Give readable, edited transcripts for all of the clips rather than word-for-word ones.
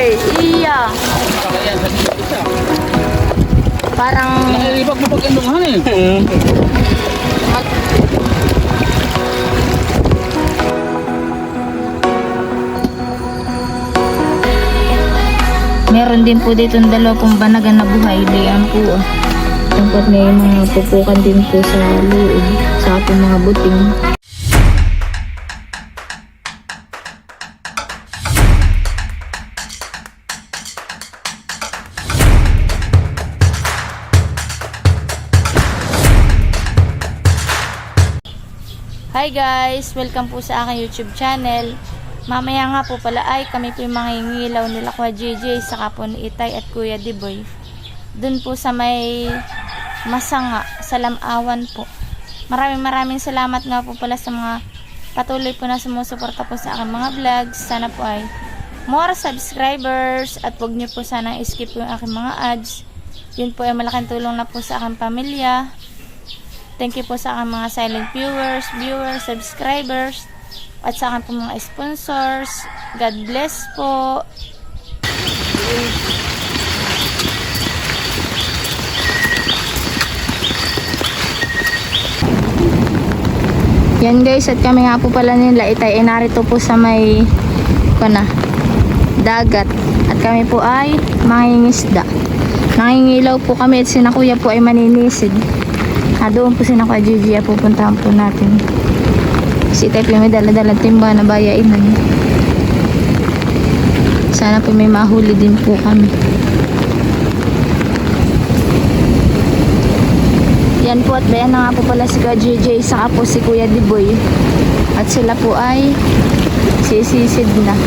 Ay, iya. Kakayan sa isa. Parang Nakalibag mo pag-indunghan eh. meron din po dito ng dalawa pong banagan na buhay. Diyan po. Tungkot may mga pupukan din po sa loob. Sa po mga buting. Hi guys! Welcome po sa aking YouTube channel. Mamaya nga po pala ay kami po yung mga hingilaw nila Kuya JJ saka po ni Itay at Kuya Diboy. Dun po sa may Masanga, sa Lamawan po. Maraming salamat nga po pala sa mga patuloy po na sumusuporta po sa aking mga vlogs. Sana po ay more subscribers at huwag niyo po sana skip yung aking mga ads. Yun po ay malaking tulong na po sa aking pamilya. Thank you po sa aking mga silent viewers, subscribers, at sa aking po mga sponsors. God bless po. Yan guys, at kami nga po pala nila Itay ay narito po sa may dagat. At kami po ay mangingisda. Nangingilaw po kami at sina Kuya po ay maninisid. Doon po sina Kuya Gigi pupuntahan po natin. Si Itay po may dala-dalang timba na bayainan. Sana po may mahuli din po kami. Yan po at bayan na nga po pala si Kuya Gigi saka po si Kuya Diboy. At sila po ay sisisid na.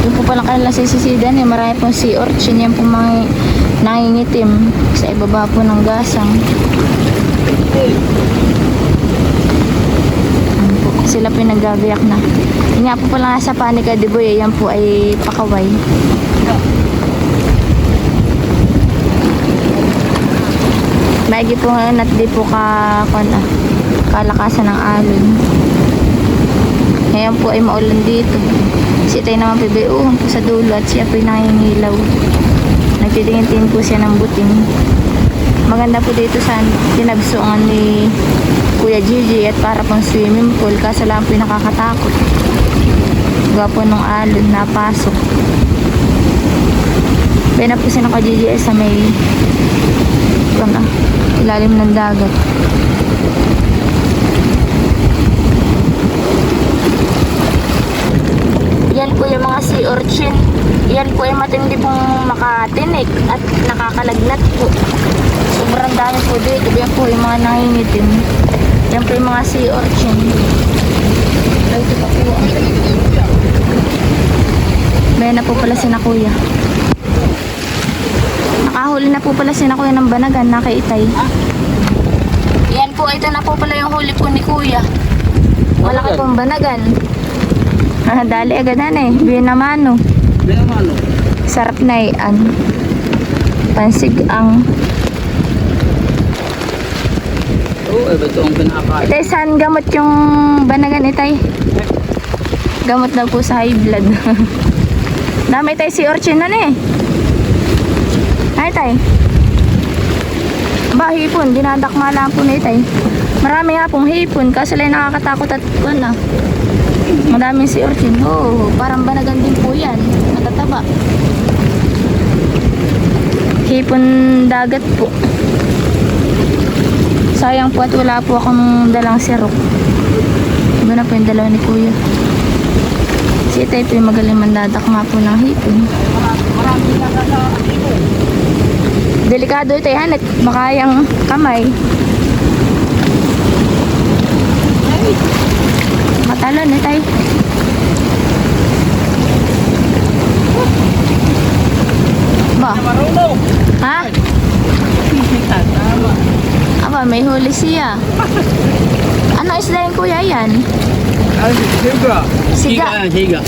Yung po palang kanila sisisidan eh. Marami pong sea urchin. Yan po mga nangingitim sa ibaba po ng gasang. Sila po yung naggabiyak na. Yung nga po pala sa panika Diboy. Yan po ay pakaway. Maigi po ngayon at di po kalakasan ng alon. Ngayon po ay maulan dito. Si Itay naman po bayuhan po sa dulo at siya po ay nangingilaw. Nagtitingin-tingin po siya ng buting. Maganda po dito sa tinabsuan ni Kuya Gigi at para pong swimming pool. Kaso lang po yung nakakatakot. Gawa po nung alon na pasok. Kaya na po siya Kuya Gigi sa may ilalim ng dagat. Yan po yung mga sea urchin. Yan po ay matindi pong makatinik at nakakalagnat po. Sobrang dami po dito. Yan po yung mga nangingitim. Yan po yung mga sea urchin. Ito pa po. May na po pala sina Kuya. Nakahuli na po pala sina Kuya ng banagan na kay Itay. Yan po, ito na po pala yung huli po ni Kuya. Malaki pong banagan. Dali agad na eh. Binamano. Sarap na yan. Pansig ang. Oo, ito ang pinakain. Itay, saan gamot yung banagan Itay? Gamot daw po sa high blood. Dami tayo si urchin na eh. Ay Itay. Ba, hipon. Dinadakma lang po na Itay. Marami nga pong hipon. Kaso lang nakakatakot at madaming si urchin. Oh, parang banagan din po yan. Natataba. Hipon dagat po. Sayang po at wala po akong dalang sirok. Iba na po yung dalawa ni Kuya. Si Itay po yung magaling mandadakma po ng hipon. Delikado ito yan at baka yung kamay. Matalon Itay. Ba? Ha? Aba, may huli siya. Ano isda yung Kuya yan? Siga. Siga.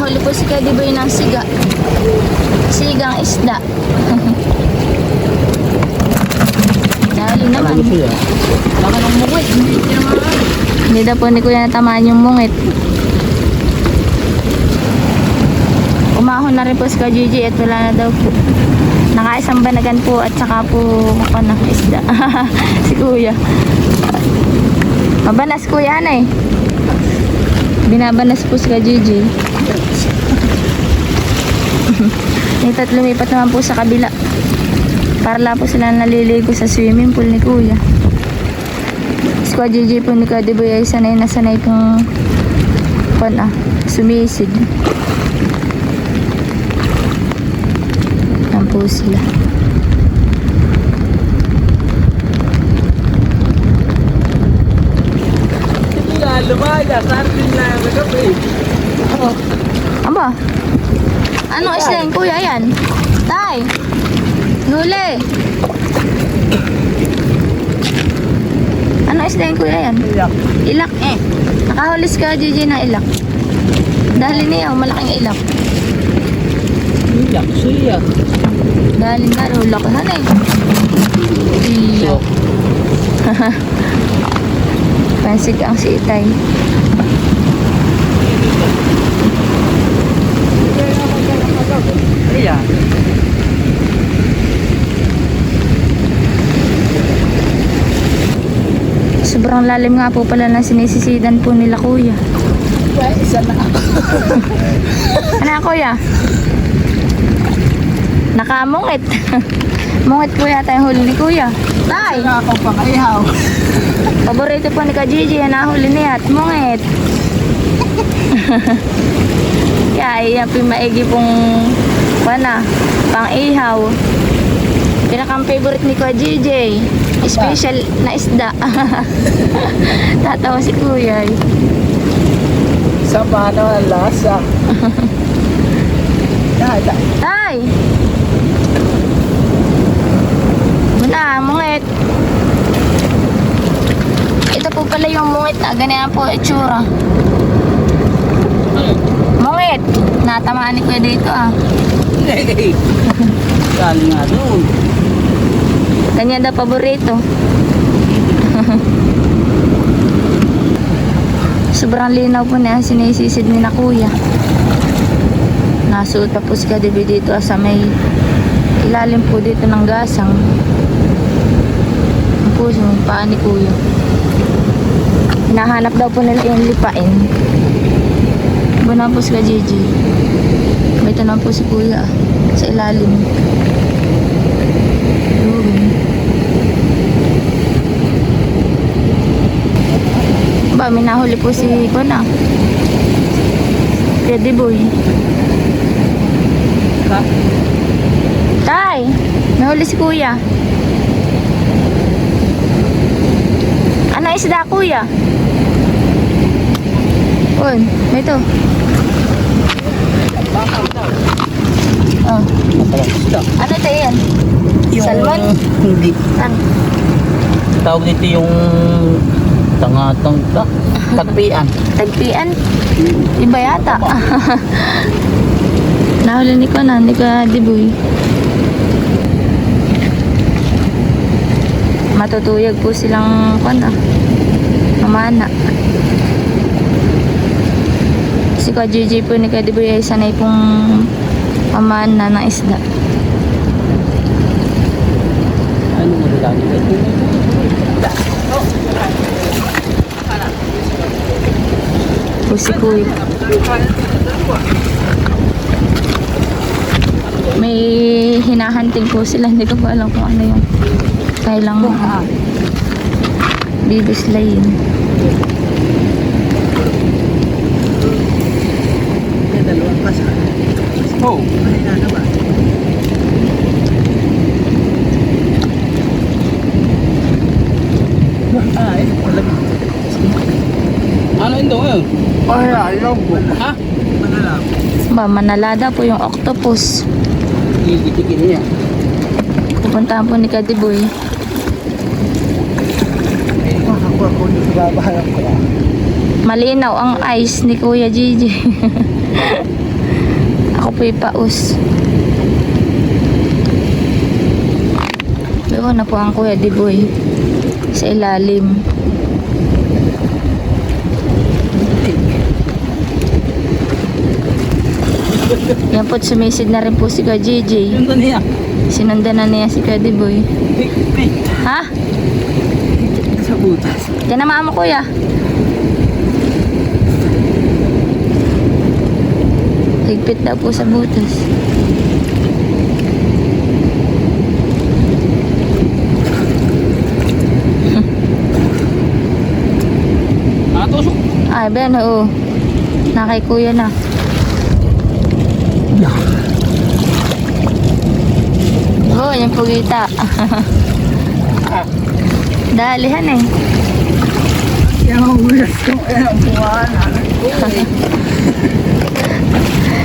Huli po si Kuya Diboy ng siga. Sigang isda. Dali naman. Baka nang mungit. Hindi daw po ni Kuya natamaan yung mungit. Umahon na rin po si Kuya Gigi at wala na daw po. Nakaisang banagan po at saka po isda. Si Kuya. Mabanas Kuya na eh. Binabanas po si Kuya Gigi. Nito at lumipat naman po sa kabila. Para lang po sila naliligo sa swimming pool ni Kuya. Si Kuya Gigi po ni Kuya Diboy ay sanay na sanay pong sumisid. Yan po sila. Hindi nga lumaya. Sartin na yung gabi. Oh. Aba? Anong isda yun, Kuya? Ayan. Tay! Huli! Anong isda yun, Kuya? Ayan. Ilak eh. Nakahuli si Kuya Gigi ng ilak. Dahil niya, malaking ilak. Iyak siya. Dahil nga, lakahan eh. Iyo. Pansig ang si Itay. Iya. Sobrang lalim nga po pala ng sinisisidan po nila Kuya. Isa na ako. Ano Kuya? Nakamungit. Mungit po yata yung huli ni Kuya. Tay! Isa ako pang-ihaw. Paborito po ni Ka Gigi, nahuli niya at mungit. Kaya iyan po yung maigi pong pang-ihaw. Pinakang favorite ni Kuya Gigi. Special na isda. Tatawa si Kuya. Sa paano ang lasa? Tay! Muna, mungit. Ito po pala yung mungit na. Ganyan po itsura. Mungit! Natamaan ni Kuya dito Hey! Sali nga doon. Kanya daw paborito. Sobrang linaw po na sinisisid ni na Kuya. Nasuot pa po si Kadibi dito sa may ilalim po dito ng gasang. Ang po yung paa ni Kuya. Hinahanap daw po nila yung lipain. Iba na po si Gigi. May tanong po si Kuya sa ilalim. Ba, may nahuli po si Kona. Kuya Diboy. Tay! Nahuli si Kuya. Ano isda, Kuya? Uy, may ito. Oh. Ano ito yan? Salmon? Hindi. Ano? Tawag dito yung tagpian. Tagpian? Iba yata. Nahuli ni Kona, ni Kuya Diboy. Matutuyag po silang mamana. Si Kuya Gigi po ni Kuya Diboy ay sanay pong mamana ng isda. Ano mo lagi? Po si Kuya. May hinahunting po sila. Hindi ko pa alam kung ano yung kailang bibislayin. Dalawang pasa. Oh. Ano ito ngayon? Ay, ayaw ko. Ha? Ba, manalada po yung octopus. Gigitikin niya. Pupuntahan po ni Kadiboy. Ako dito babahanap ko. Malinaw ang eyes ni Kuya Gigi. Ako po ipaus. Doon na po ang Kuya Diboy sa ilalim. Yan po't sumisid na rin po si Kuya JJ. Yun to niya. Sinundan na niya si Kuya Diboy. Ha? Sa butas. Tinamaan mo kuya. Higpit daw po sa butas. Nakatusok. Ay, Ben, oo. Nakay kuya na. Oo, yung pugita. Dalihan eh. Yung ulas ko, ang buwanan.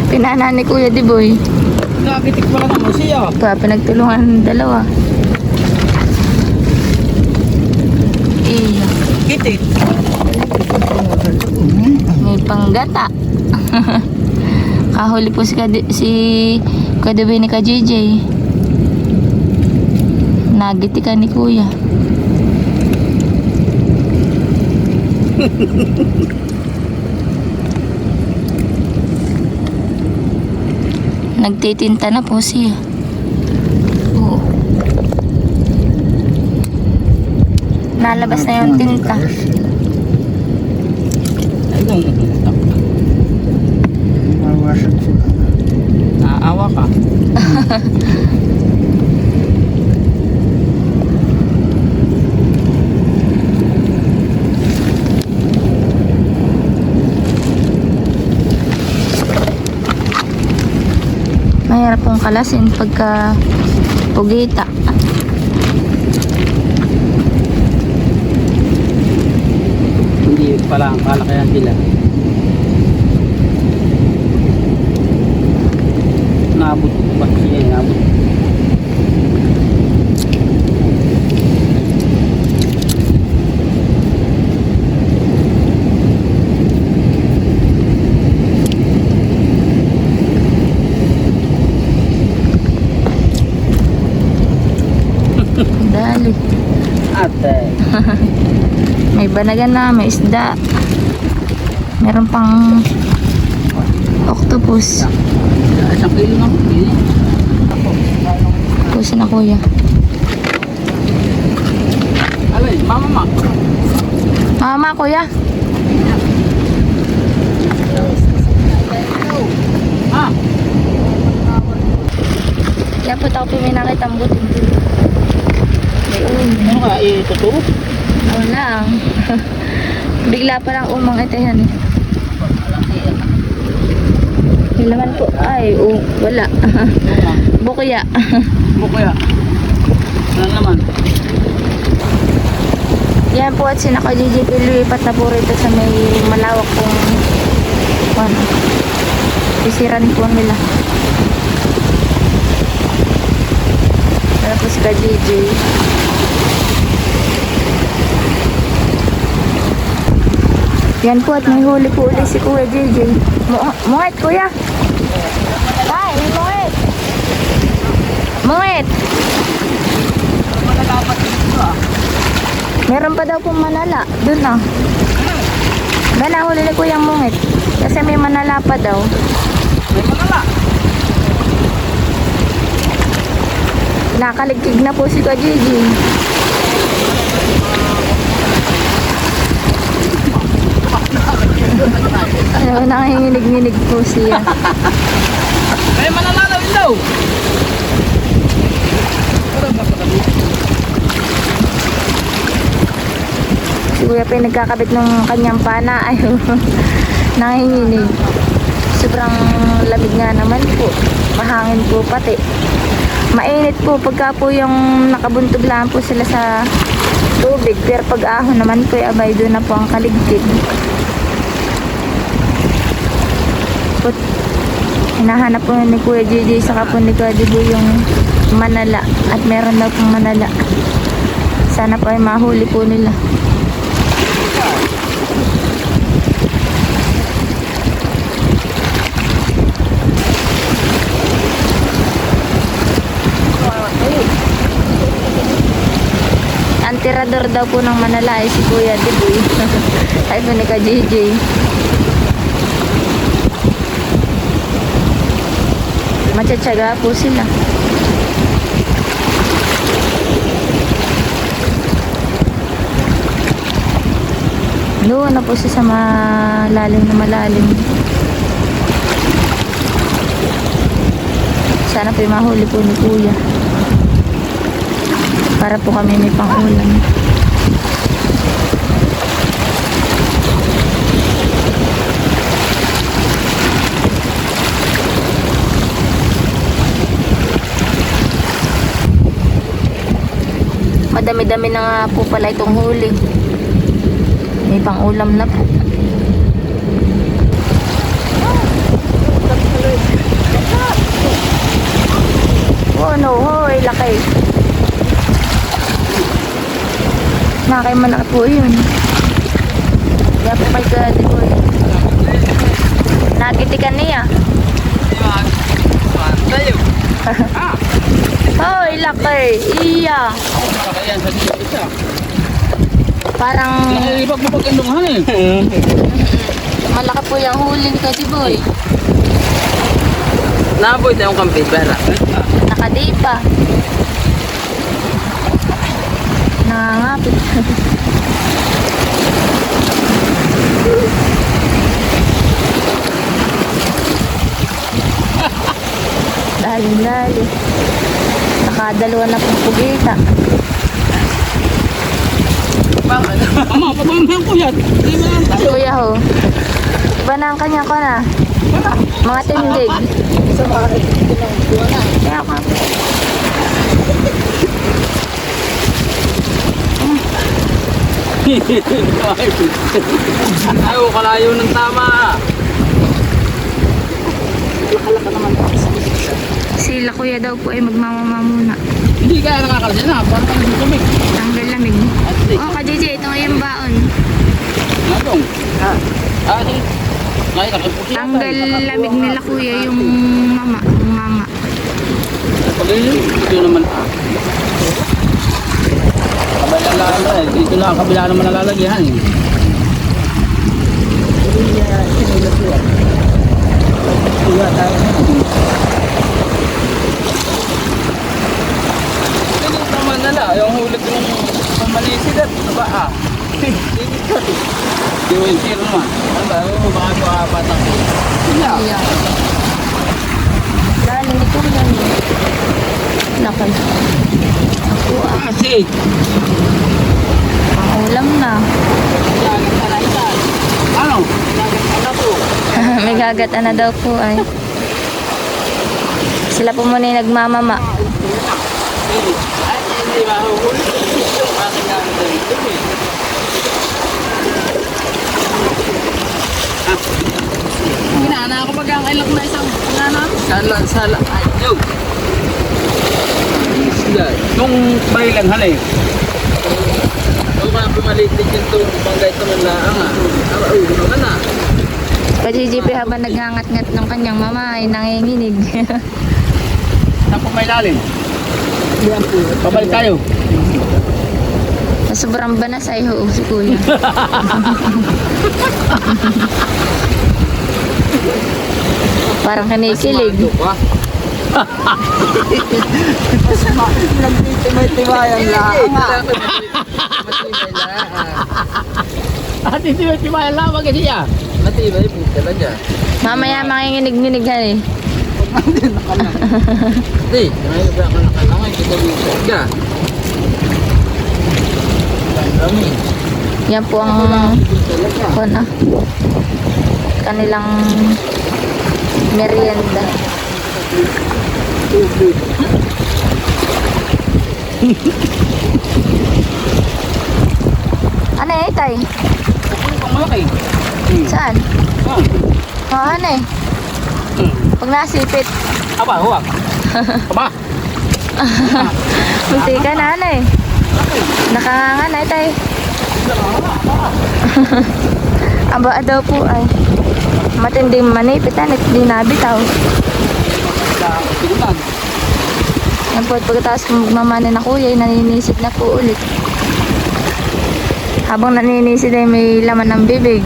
Pinana ni Kuya Diboy. Nakakitik pala naman siya. Pa, pinagtulungan ng dalawa. Iya. Kitik. May panggata. Kahuli po si Kuya Diboy ni Ka JJ. Nagitikan ni Kuya. Nagtitinta na po siya. Oo. Nalabas na yung tinta. Ayun. Mawasan sila. Naawa ka. Mahirap pong kalasin pagka pugita. Hindi pala ang kalakayan sila. Naabot pa siya. Naabot. Dali. Ate. May banagan na, may isda. Meron pang octopus. Isang kilo na. Pusin na kuya. Alay, mama. Mama, kuya. Ah, Kaya po ako may nakita ang butin. ano kaya ituturo? Wala. Bigla pa lang umang ito yan eh. Yung laman po. Ay, wala. Bukya. Bukaya. Ano naman? Yan po at sinaka JJ lumipat na po rito sa may malawak pong ano, sisiran po nila. Ano po si Ka JJ. Yan po at may huli po ulit si Kuya JJ. Mungit kuya. Tay, may mungit. Mungit. Meron pa daw pong manala. Doon na. Ba nahuli ni Kuya mungit. Kasi may manala pa daw. May manala. Nakaligtig na po si Kuya JJ. Ano, nanginginig-nginig po siya. May manala na rin daw. Si Kuya pa yung nagkakabit ng kanyang pana. Ay, nanginginig. Sobrang lamig nga naman po. Mahangin po pati. Mainit po pagka po yung nakabuntog lang po sila sa tubig. Pero pag ahon naman po, abay doon na po ang kaligtig. Hinahanap po ni Kuya JJ saka po ni Kuya Diboy yung manala at meron daw pong manala. Sana po ay mahuli po nila. Ang tirador daw po ng manala ay si Kuya Diboy. Ay po ni Ka JJ. Nagtsatsaga po sila. Doon na po siya sa malalim na malalim. Sana po yung mahuli po ni Kuya. Para po kami may pang-ulam. Madami-dami na nga po pala itong huli. May pang-ulam na po. Oh no, hoy, laki. Nakay man po yun. Kaya po kay Daddy Boy. Nagitikan niya. Tayo. Hoy, laki. Iya. Kakayan sa dito isa. Parang Nakilibag mo pag indunghan eh. malaki po yung huli ni Daddy Boy. Naboy tayong kampi, pera. Nakadipa. Nangangapit. Dali-dali. Nakadalawa na pong pugita. Bakit? Ama, pabamahan ko yan. Di ba lang tayo? Kuya ho. Iba na ang kanya ko na. Mga tindig. Sa bahay. Kaya ako. Ayaw, kalayo ng tama. Sila kuya daw po ay magmamama muna. Hindi kaya nakakalasya na. Parang kami tumig. Tanggal lamig. Ate, Oh, ka-JJ, ito nga yung baon. nabong. Ate, ngayon nakapos siya. Tanggal lamig nila kuya yung mama. Yung mama. Pag ito naman. Kabila lang eh. Dito lang kabila naman nalalagyan eh. Hindi naman nala. Yung hulog yung pamalisid at ba ah. Hindi ko. Di mo yung zero naman. Ano ba? Baka patak. Hindi. Yeah. Lalo ni kuya. Nakal. Ako ah. Kasi. Ang ulam na. Ano? Ano po? May gagata na daw po ay. Sila po muna yung nagmamama. Ay, hindi mahuhuli. Bakit nga ang dito eh? Ginana ako pag ang ilok na isang nana. Sala. Ay, yo. Sila. Nung bailan hali. Kung mga pumalitin yung itong banggay ito ng laang ah. Ulo naman ah. Ka-JJP habang naghangat-ngat ng kanyang mama ay nanginginig. Saan po may lalim? Pabalik tayo. Sa sobrang banas ay ho si kuya. Parang kinikilig. Nagtitibay-tibayan lang. At hindi mo timayan lang wag siya. Matibay po talaga. Mamaya manginginig-nginig ha eh. Hindi, may ba ka nakalangay kita dito. Ka. Dami. Yan po ang kanilang merienda. Ano eh, tay? Ang malaki. Saan? Ah. Oh, ano eh? Pag nasipit, Aba, huwag. Aba. munti ka na, ano eh? Nakanganga na, tay. Aba daw po ay matinding manipitan at di nabitaw. Tingnan. Yan po, at pagkatapos magmamani na kuya, ay naninisid na po ulit. Habang naninisid ay may laman ng bibig.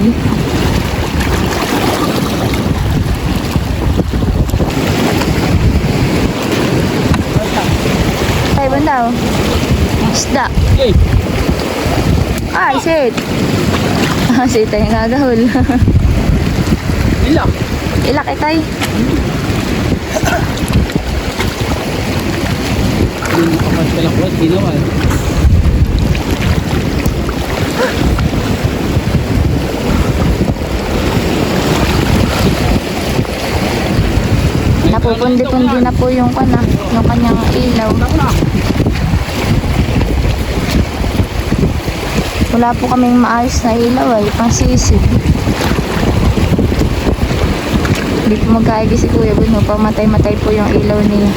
isda. Okay. Ay, shit. Shit, tayo ngagahol. Ilak. Ilak itay. Yung kapagkalakwat, ginawa. Napupundi-pundi na po yung kanyang ilaw. Wala po kaming maayos na ilaw ay pang sisig. Hindi po magkaigi si Kuya Buno. Pamatay-matay po yung ilaw niya.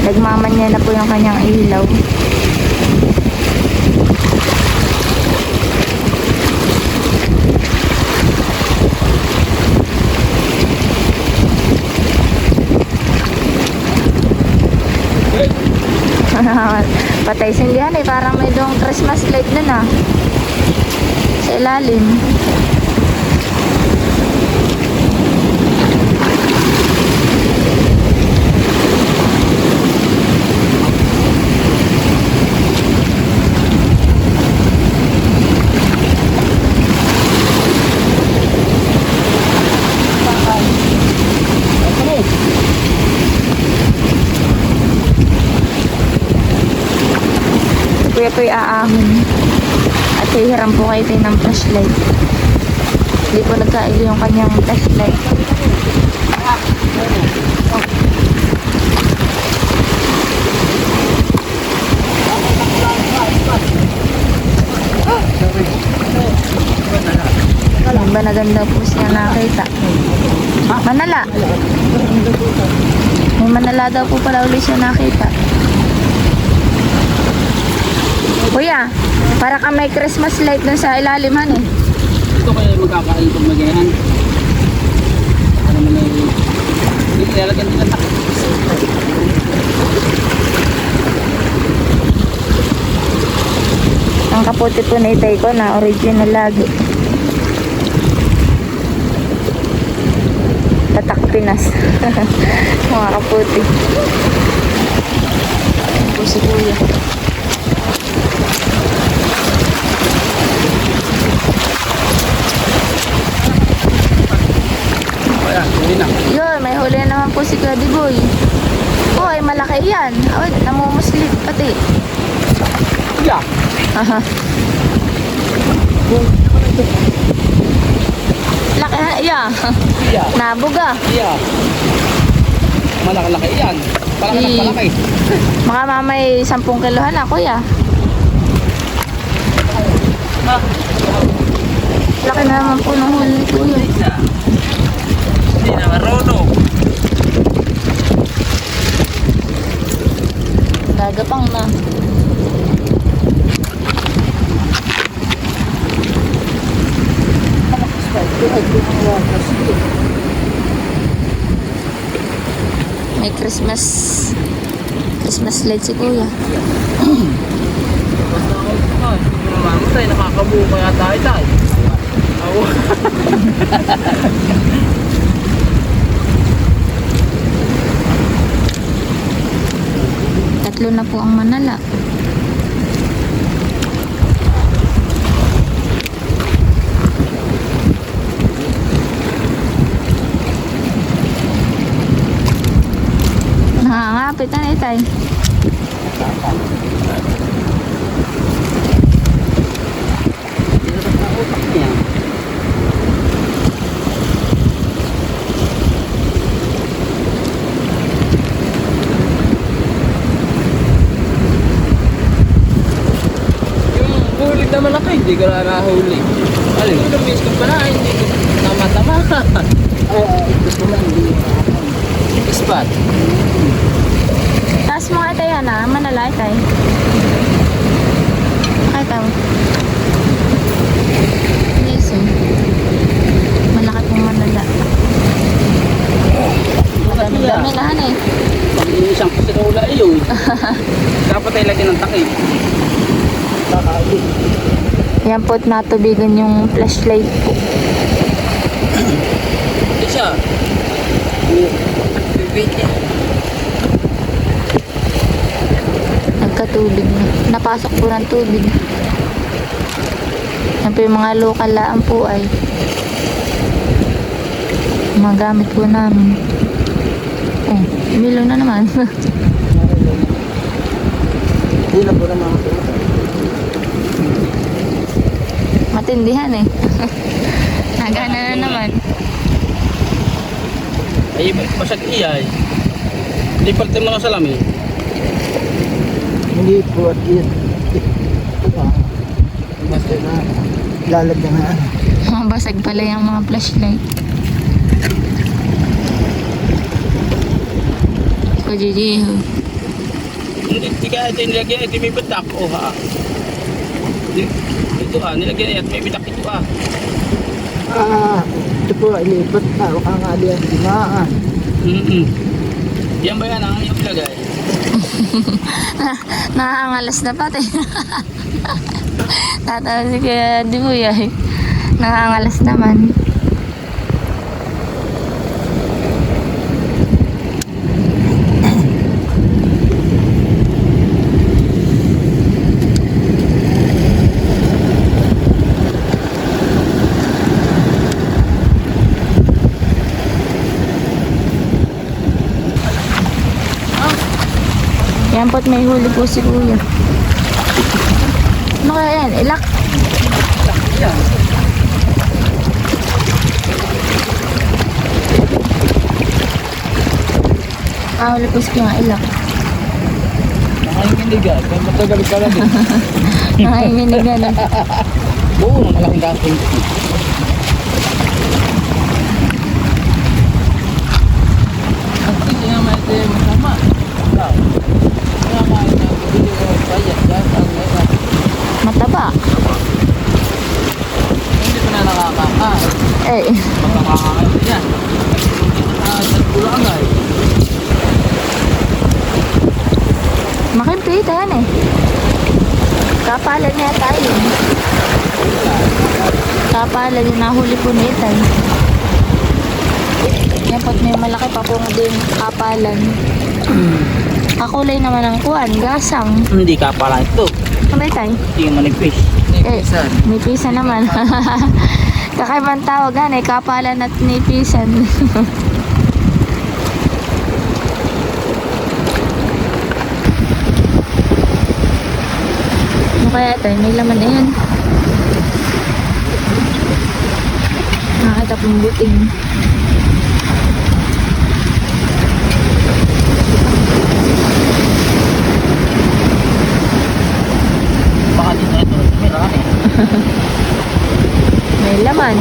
Nagmamanya na po yung kanyang ilaw. Patay sindihan eh, parang may doong Christmas light dun ah sa ilalim. Kuya po'y aahon at hihiram po kayo tayo ng flashlight. Hindi po nagkaili yung kanyang flashlight. Ba na ganda po siya nakita. Manala. May manala daw po pala ulit siya nakita. Kuya, para ka may Christmas light dun sa ilaliman eh. Ito kayo magkakain pag magayan. Para man ay... Hindi nilalagyan din ang takip. Ang kaputi po na itay ko na original lagi. Tatak Pinas. Mga kaputi. Po si Kuya. Ayan, huli na. Yun, may huli na naman po si Kuya Diboy. Oh, ay malaki yan. Oh, namumuslit pati. Yeah. Aha. Laki na, yeah. Yeah. Nabuga. Yeah. Malaki-laki yan. Palaki ng palaki. Mga mamay 10 kilohan na, Kuya. Laki na naman po ng huli ni Kuya. Hindi na marunong. Gagapang na. May Christmas light si Kuya. Mamatay, nakakabuo kaya tayo. Ako. Tatlo na po ang manala. Nangangapit na itay. Huli na malaki, hindi ko na nahuli. Alin? Ito na ko pa na, hindi ko tama-tama. Gusto mo hindi. Spot. Taas mo itay yan ah, manala itay. Kahit ako. Yes oh. Malaki pong manala. Dami-dami na han eh. Pag isang kusirula yun. Dapat ay lagyan ng takip. Yan po't natubigan yung flashlight po. Isa. Nagkatubig na. Napasok po ng tubig. Yan po yung mga local laan po ay mga gamit po namin. Oh, milo na naman. Hindi na po na mga puta. Matindihan eh. Nagana na naman. Ay, basag iyay. Lipat mo ng salamin. Hindi po at yun. Basta na. Lalagyan na. Mga basag pala yung mga flashlight. Ko Gigi. Hindi ka ito nilagyan, ito may batak. O ha. Ito nilagyan at may bitak ito Ito po, ilipat na. Baka nga diyan, dimaan. Yan ba yan ang iyong lagay? Nakaangalas na pati. Tatawa si Kuya Diboy ay. Nakaangalas naman. Yan po't may huli po si Kuya. Ano kaya yan? Ilak? Yan. Huli po si Kuya ilak. Nakahinginigan. Matagal ka lang eh. Nakahinginigan na. Oo, malaking gasing. At ito yung may masama. Mataba. Hindi ko na nakakakaan. Eh, Makakakaan yan. Nagpulang ay. makimpita yan eh. Kapalan niya tayo. Kapalan yung nahuli po ni Itay. Yan po't may malaki pa pong din kapalan. Kakulay naman ang kuwan, gasang. Hindi ka pala ito. Ano Itay? Hindi yung manipis. May pisa naman. Kakaibang tawagan eh, kapalan at nipisan. Ano kaya ito? May laman na yan. Nakakita pong buting. Baka dito ito. Meron eh. May laman.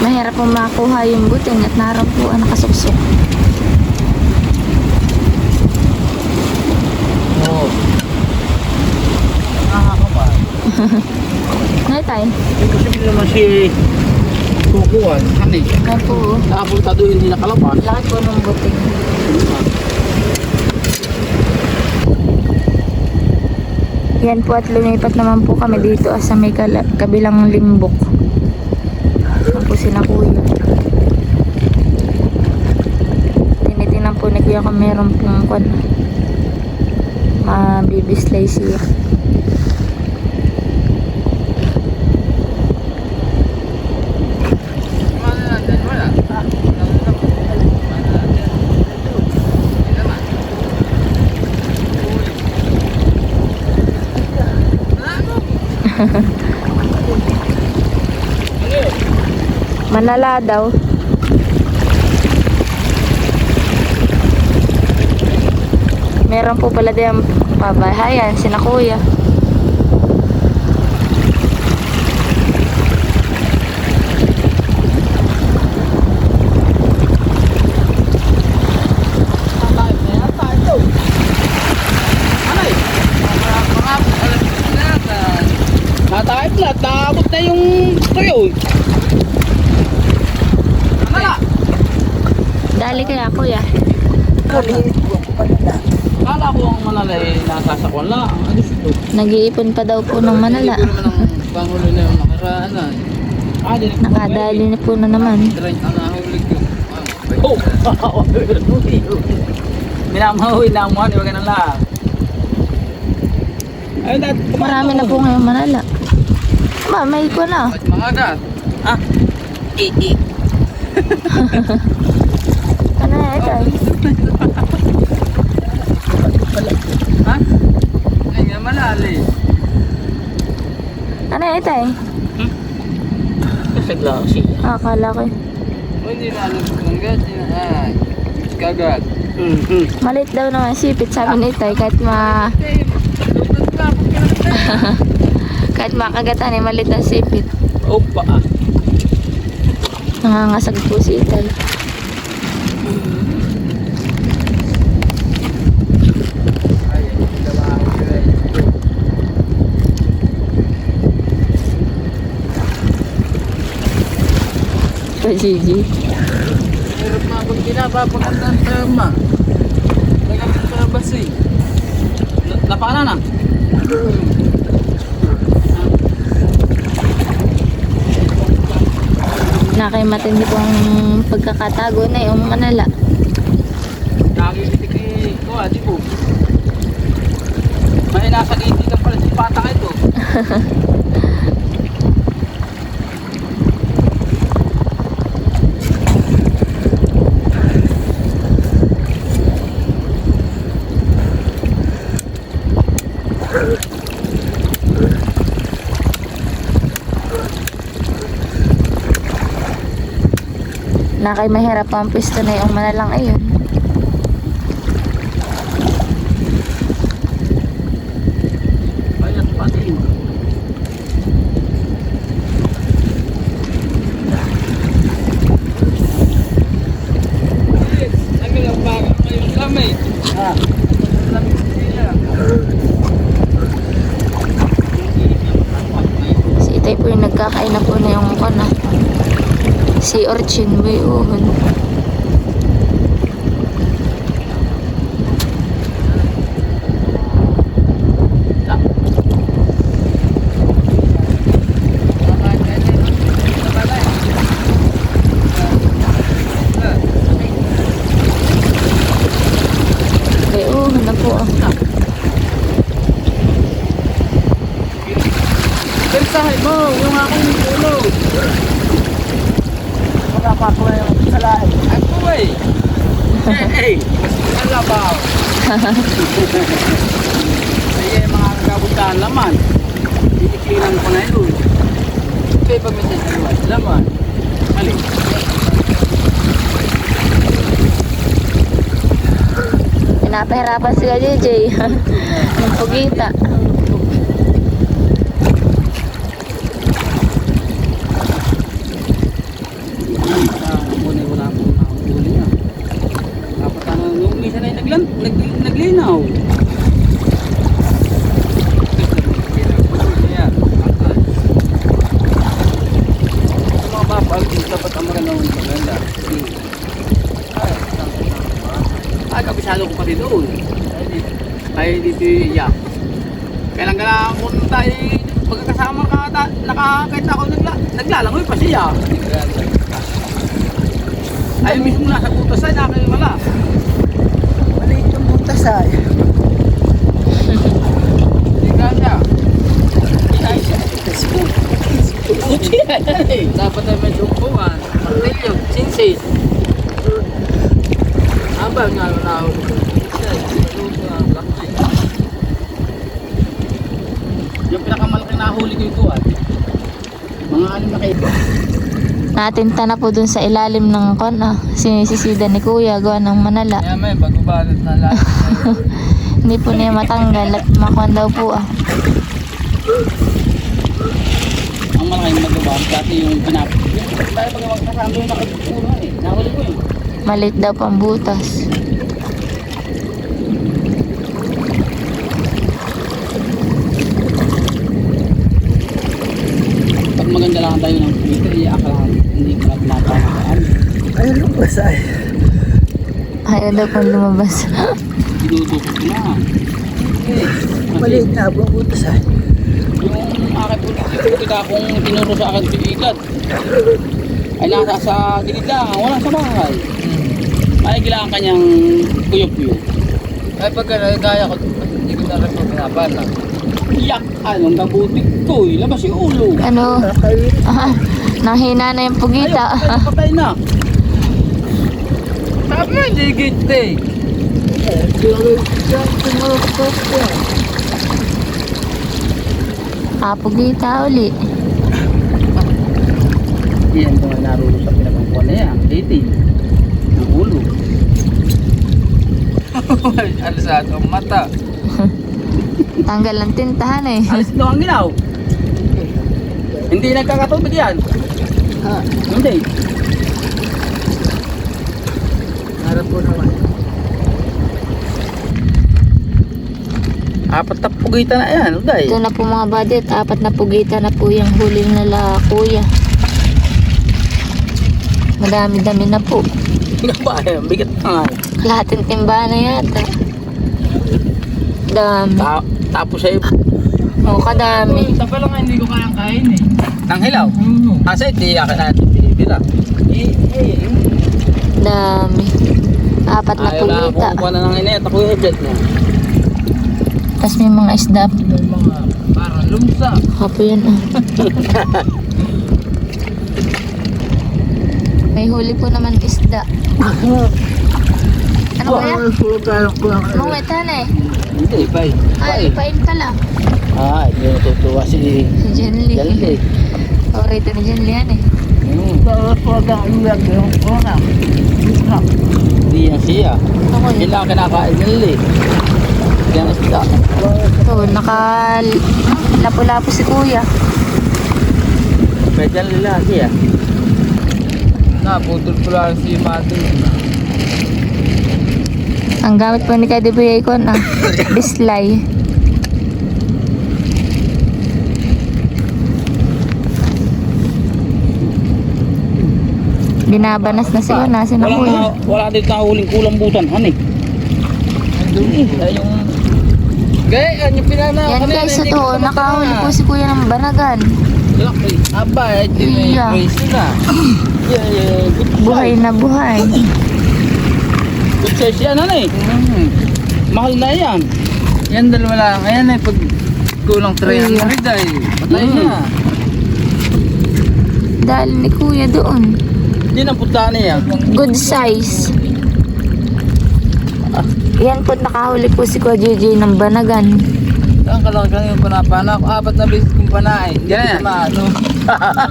Mahirap po makuha yung buting at naroon po ang nakasuksok. Oo. Nakakaba. Naitay? Kasi hindi naman si kukuhan. Ano eh. Yan po. Nakapunta doon hindi nakalabas. Lahat po ng buting. Yan po at lumipat naman po kami dito sa may kabilang limbok. Yan po sila Kuya. Tinitingnan po ni Kuya kung meron pong mabibislay siya. Manala daw. Meron po pala din pabahayan, sina Kuya. Natahip na, naabot na yung tuyo. Dali kaya Kuya. Maliit po. Kala ko ang manala eh, nasasakwan lang. Ano ito? Nag-iipon pa daw po ng manala. Hindi ko naman ang pangulo na yung nakaraan na. Nakadali na po na naman. Drink ang nahulig yun. Oh! Minamahuwi na mo, di ba ganun lang? Ayun na, Marami na po ngayon manala. May ko na. Ba't mga agad? Ha? Ano na ito? Ha? Ay nga malali. Ano na ito eh? Kasagla ko siya. Akala ko. Hindi na alam ko ng gat. Ay, kagad. Malit daw naman sipit sabi ni Tay kahit kahit makagatan eh malit ang sipit. Opa. Nangangasag po si Tay. Pa Gigi. Hirap na pag pinapapaganda ang tama. Nagamit ko na basi. Napana na? Nakay matindi pong pagkakatago na yung manala. Nakikitik eh. Ito di po. May nasa gate ka pala si Patang ito. Nakay mahirap ang pwesto na yung manalang ayun. Bayat pati. Ang lang bago ngayong lamay. Ha? Lamay siya. Si Itay po yung nagkakain na po na yung kana. Si Orchin may uhon. May uhon na po. Pensahin mo, yung aking ulo. Nakapako na yung salain. Ako eh. Eh, alabaw. Ay, mga kabutaan laman. Titiklinan ko na yun. Kaya pag may sasaliwan, laman. Alin. Pinapahirapan sila JJ. Yung pugita. Wala po nakahuli na. Dapat ano, nung misa na yung naglinaw. Sa mga bapag, dapat ang magandang maganda. Ay, kabisado ko pati doon. Ay, dito iyak. Kailan ka na kung tayo pagkakasama nakakita ako naglalangoy pa siya. Ay, mismo nasa putas ay nakakimala. Maliit yung butas ay. Hindi ka siya. Dapat ay may dukuhan. Martilyo, sinsis. Abang nga na ako. Yung pinakamalaking nahuli ko ito at mga 6 na kayo. Natinta na po dun sa ilalim ng kana. Sinisisida ni Kuya gawa ng manala. Kaya may bagubalot na lahat. Hindi po niya matanggal at makuha daw po ah. Ang malaking magawa dati yung pinap. Tayo pag magkasama yung nakapuro eh. Nahuli ko eh. Maliit daw pang butas. Pag maganda lang tayo ng Twitter, iakala hindi ko lang pinapakaan. Ayun yung butas ay. Ayaw daw pang lumabas. dinudukot ko na. Maliit na po ang butas ay. Yung akin po, kita kung tinuro sa akin piikat. Ay nasa sa gilid lang, wala sa bahay. Ay kailangan kanyang kuyok-kuyok. Ay pagka gaya ko, hindi ko na rin po pinapala. Iyak! Anong kabutik ko eh, labas yung ulo. Ano? Nahina na yung pugita. Ay, patay na. Sabi mo hindi gite. Pugita uli. Yan kung narulo sa pinagkukuha na yan, dating. Ang ulo. Ano sa atong mata? Tanggal ng tintahan eh. Alis daw ang ginaw. Hindi nagkakatubig yan. Hindi. Harap po naman. Apat na pugita na yan, uday. Ito na po mga budget. 4 na pugita na po yung huli nila kuya. Madami-dami na po. Nga ba, bigat na nga. Lahating timba na yata. Dami. Tapos ay O, kadami. Tapos lang hindi ko kayang kain eh. nang hilaw. Asa iti yakin natin pinibira. Dami. 4 na Ayaw lang pugita. kung kuha na ng inet. Ako yung headset mo. Tapos may mga isda. May mga parang lumsa. Kapo yan ah. May huli po naman isda. Ano ba yan? Mungwitan eh. Hindi, bay. Ay, pain pala. Ah, hindi natutuwa si Si Jenly. Jalde. Paborito ni Jenly yan eh. Hindi yan siya. Ako Hindi yun. lang kinakain nila eh. Yan ang sila. Ito, lapu-lapu si kuya. Kaya dyan nila siya. Naputol ko lang si Mati. Ang gamit po ni Kadi Boy Icon ah. Bislay. Binabanas na siya. Nasa na kuya. Wala dito na huling kulambutan. Ano eh? Andun eh. Ay yung... Gaya, yan yung pinana. Yan guys, ito. Nakahuli po si kuya ng banagan. Aba, ay Iya. tinay sila. Yeah. Good Buhay na buhay. Good size yan, ano eh? Mahal na yan. Yan dalawa lang. Ayan ay pag kulang 300 ay patay na. Dahil ni kuya doon. Hindi na punta na yan. Good size. Yan po, nakahuli po si Kuya JJ ng banagan. Ang kalaki yung panapana ko. 4 na beses kong panain. Hindi Yan. na maano.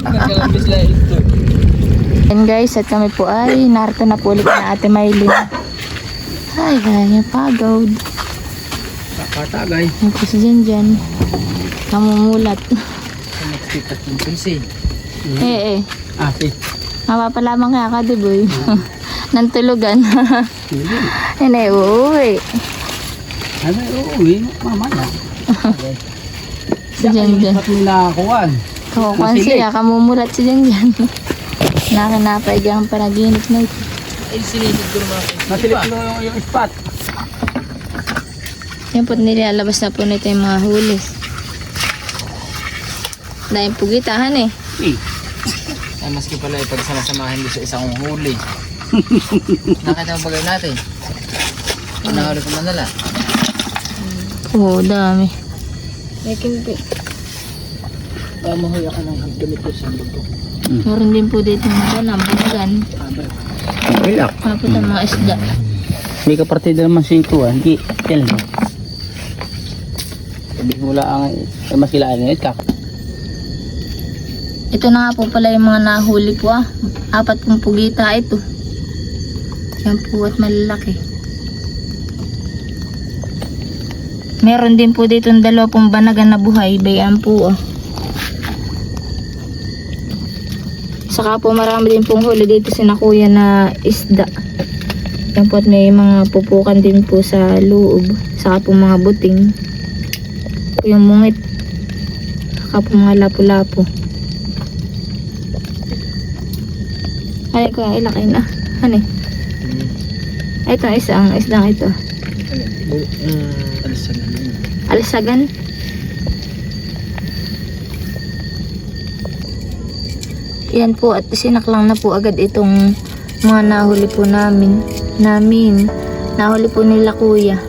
Nagkalabis lang ito. And guys, at kami po ay narito na po ulit na Ate Maylin. Ay, kaya pagod. Katagay. Yan po si Janjan. Namumulat. Nagsikat yung pinsi. Eh. Ah, si. Mapapalamang kaya ka, Diboy. Nang tulugan. Yan eh, uuwi. Ano eh, uuwi. Mamaya. Si Janjan. Ba't may nakakuhan? Kakukuhan siya, kamumulat si Janjan. Nakinapay ang panaginip na ito. Ay, sinisid ko naman. Nasilip mo yung spot. Yan po, nilalabas na po nito yung mga huli. Dahil pugitahan eh. Ay, maski pala ipagsama-samahin doon sa isang huli. Nakita mo bagay natin? Nahuli ko manala. Oo, dami. Mahuya ka ng gamit ko sa mundo. Meron din po dito ng banagan. Relax. Tapos ang mga isda. May kapartida naman sa ito ah. Hindi. Yan lang. Sabi mula ang masilaan na ito. Ito na nga po pala yung mga nahuli po ah. 4 pong pugita ito. Yan po at malalaki. Meron din po dito 2 pong banagan na buhay. Bayan po ah. Saka po marami din pong huli dito si Kuya na isda. Yan po at may mga pupukan din po sa loob. Saka po mga buting. Yung mungit. Saka po mga lapu-lapu. Ay ko, ilakay na. Ano eh? Ito isang isdang ito. Alisagan yun. Alisagan? Yan po at sinaklang na po agad itong mga nahuli po namin. Nahuli po nila kuya.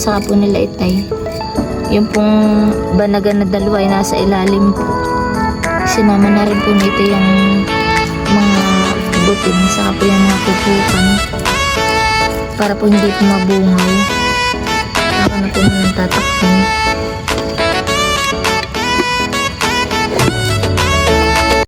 Saka po nila itay. Yung pong banagan na dalawa ay nasa ilalim po. Sinama na rin po nito yung mga butin. Saka po yung mga pupukan. Para po hindi po mabungaw. Ako na po naman tatakpan.